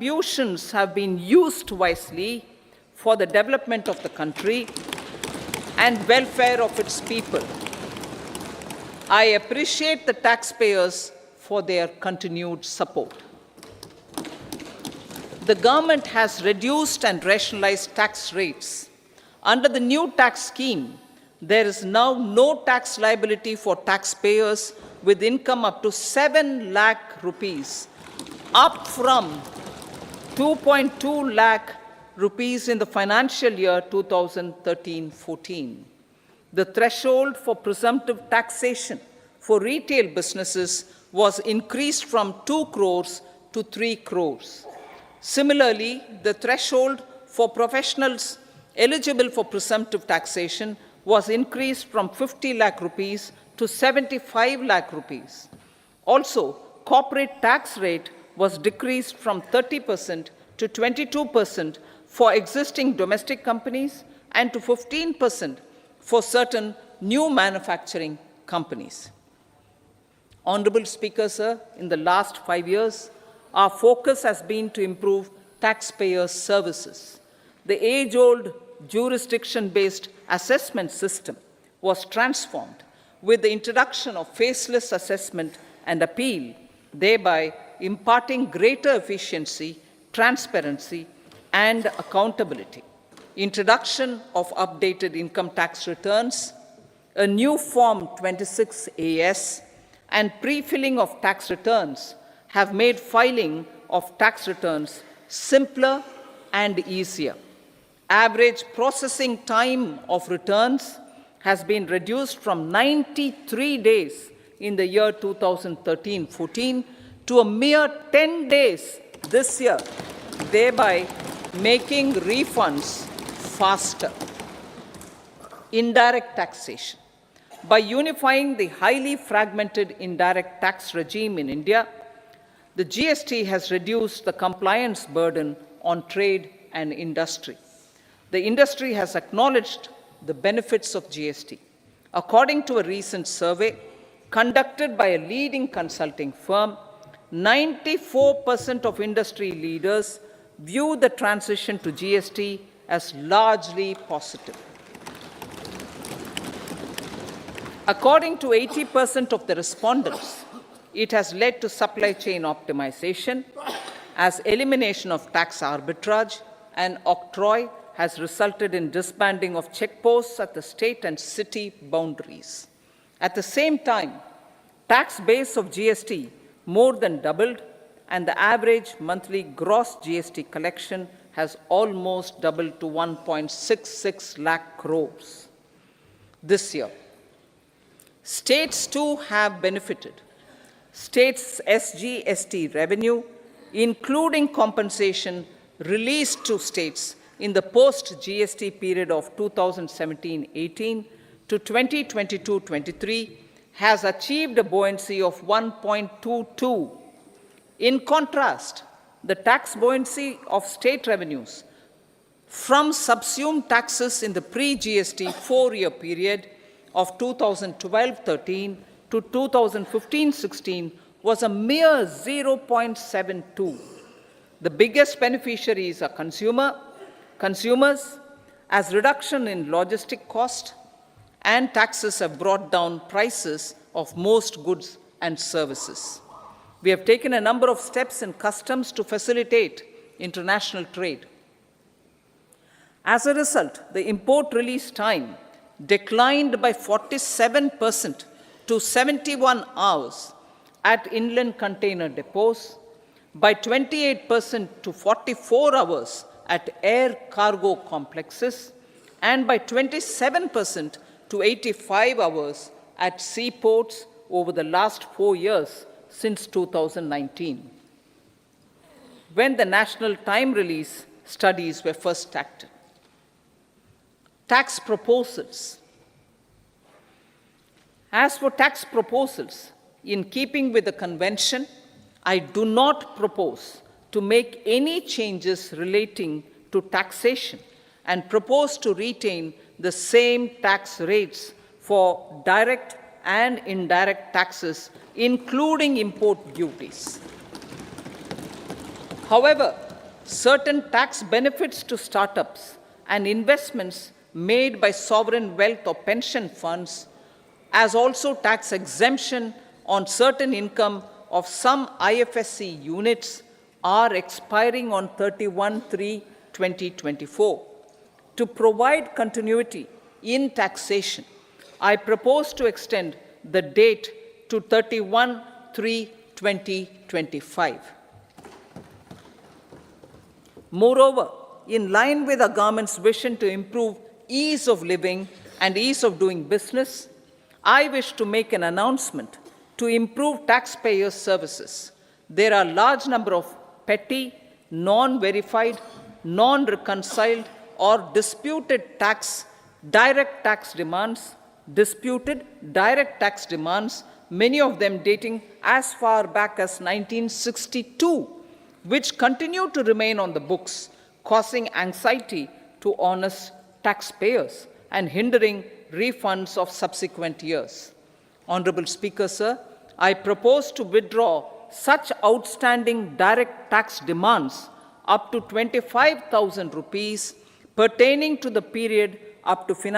contributions have been used wisely for the development of the country and welfare of its people. I appreciate the taxpayers for their continued support. The government has reduced and rationalized tax rates. Under the new tax scheme, there is now no tax liability for taxpayers with income up to 7 lakh rupees, up from 2.2 lakh rupees in the financial year 2013-14. The threshold for presumptive taxation for retail businesses was increased from 2 crores to 3 crores. Similarly, the threshold for professionals eligible for presumptive taxation was increased from 50 lakh rupees to 75 lakh rupees. Also, corporate tax rate was decreased from 30% to 22% for existing domestic companies and to 15% for certain new manufacturing companies. Honorable Speaker, sir, in the last 5 years, our focus has been to improve taxpayer services. The age-old jurisdiction-based assessment system was transformed with the introduction of faceless assessment and appeal, thereby imparting greater efficiency, transparency, and accountability. Introduction of updated income tax returns, a new Form 26AS, and pre-filling of tax returns have made filing of tax returns simpler and easier. Average processing time of returns has been reduced from 93 days in the year 2013-14 to a mere 10 days this year, thereby making refunds faster. Indirect taxation. By unifying the highly fragmented indirect tax regime in India, the GST has reduced the compliance burden on trade and industry. The industry has acknowledged the benefits of GST. According to a recent survey conducted by a leading consulting firm, 94% of industry leaders view the transition to GST as largely positive. According to 80% of the respondents, it has led to supply chain optimization, as elimination of tax arbitrage and octroi has resulted in disbanding of checkposts at the state and city boundaries. At the same time, tax base of GST more than doubled, and the average monthly gross GST collection has almost doubled to 1.66 lakh crores this year. States too have benefited. States' SGST revenue, including compensation released to states in the post-GST period of 2017-18 to 2022-23, has achieved a buoyancy of 1.22. In contrast, the tax buoyancy of state revenues from subsumed taxes in the pre-GST 4-year period of 2012-13 to 2015-16 was a mere 0.72. The biggest beneficiaries are consumers, as reduction in logistic cost and taxes have brought down prices of most goods and services. We have taken a number of steps in customs to facilitate international trade. As a result, the import release time declined by 47% to 71 hours at inland container depots, by 28% to 44 hours at air cargo complexes, and by 27% to 85 hours at seaports over the last 4 years since 2019, when the national time release studies were first started. Tax proposals. As for tax proposals, in keeping with the convention, I do not propose to make any changes relating to taxation and propose to retain the same tax rates for direct and indirect taxes, including import duties. However, certain tax benefits to startups and investments made by sovereign wealth or pension funds, as also tax exemption on certain income of some IFSC units are expiring on 31/3/2024. To provide continuity in taxation, I propose to extend the date to 31/3/2025. Moreover, in line with our government's vision to improve ease of living and ease of doing business, I wish to make an announcement to improve taxpayers' services. There are a large number of petty, non-verified, non-reconciled, or disputed direct tax demands, many of them dating as far back as 1962, which continue to remain on the books, causing anxiety to honest taxpayers and hindering refunds of subsequent years. Honorable Speaker, sir, I propose to withdraw such outstanding direct tax demands up to 25,000 rupees pertaining to the period up to financial